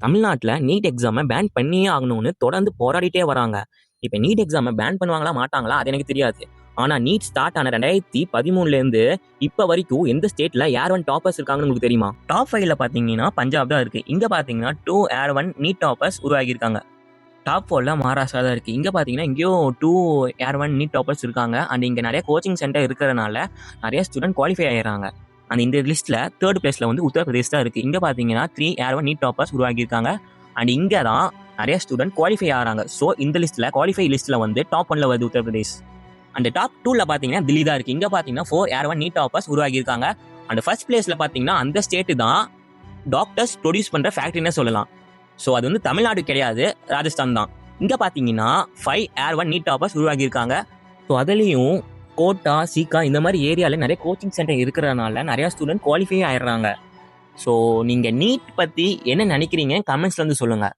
தமிழ்நாட்டில் நீட் எக்ஸாமை பேன் பண்ணியே ஆகணும்னு தொடர்ந்து போராடிட்டே வராங்க. இப்போ நீட் எக்ஸாமை பேன் பண்ணுவாங்களா மாட்டாங்களா அது எனக்கு தெரியாது. ஆனால் நீட் ஸ்டார்ட் ஆன 2013 இப்போ வரைக்கும் எந்த ஸ்டேட்டில் ஏர் ஒன் டாப்பர்ஸ் இருக்காங்கன்னு உங்களுக்கு தெரியுமா? டாப் 5ல பார்த்தீங்கன்னா பஞ்சாப் தான் இருக்குது. இங்கே பார்த்தீங்கன்னா 2 ஏர் ஒன் நீட் டாப்பர்ஸ் உருவாகியிருக்காங்க. டாப் 4ல மகாராஷ்டிரா தான் இருக்குது. இங்கே பார்த்தீங்கன்னா இங்கேயும் 2 ஏர் ஒன் நீட் டாப்பர்ஸ் இருக்காங்க. அண்ட் இங்கே நிறைய கோச்சிங் சென்டர் இருக்கிறதுனால நிறைய ஸ்டூடெண்ட் குவாலிஃபை ஆகிடுறாங்க. அந்த இந்த லிஸ்ட்டில் 3rd பிளேஸில் வந்து உத்தரப்பிரதேஷ் தான் இருக்குது. இங்கே பார்த்தீங்கன்னா 3 ஏர் ஒன் நீட் டாப்பர்ஸ் உருவாகியிருக்காங்க. அண்ட் இங்கே தான் நிறைய ஸ்டூடெண்ட் குவாலிஃபை ஆகிறாங்க. ஸோ இந்த லிஸ்ட்டில் குவாலிஃபை லிஸ்ட்டில் வந்து டாப் 1ல வருது உத்தரப்பிரதேஷ். அண்ட் டாப் 2ல பார்த்தீங்கன்னா தில்லி தான் இருக்குது. இங்கே பார்த்தீங்கன்னா 4 ஏர் ஒன் நீட் டாப்பர்ஸ் உருவாகியிருக்காங்க. அண்ட் ஃபர்ஸ்ட் பிளேஸில் பார்த்தீங்கன்னா அந்த ஸ்டேட்டு தான் டாக்டர்ஸ் ப்ரொடியூஸ் பண்ணுற ஃபேக்ட்ரின்னு சொல்லலாம். ஸோ அது வந்து தமிழ்நாடு கிடையாது, ராஜஸ்தான் தான். இங்கே பார்த்தீங்கன்னா 5 ஏர் ஒன் நீட் டாப்பர்ஸ் உருவாகியிருக்காங்க. ஸோ அதுலேயும் கோட்டா, சீக்கா இந்த மாதிரி ஏரியாவில் நிறைய கோச்சிங் சென்டர் இருக்கிறதுனால நிறையா ஸ்டூடெண்ட் குவாலிஃபை ஆயிடுறாங்க. ஸோ நீங்கள் நீட் பற்றி என்ன நினைக்கிறீங்க கமெண்ட்ஸ்ல வந்து சொல்லுங்கள்.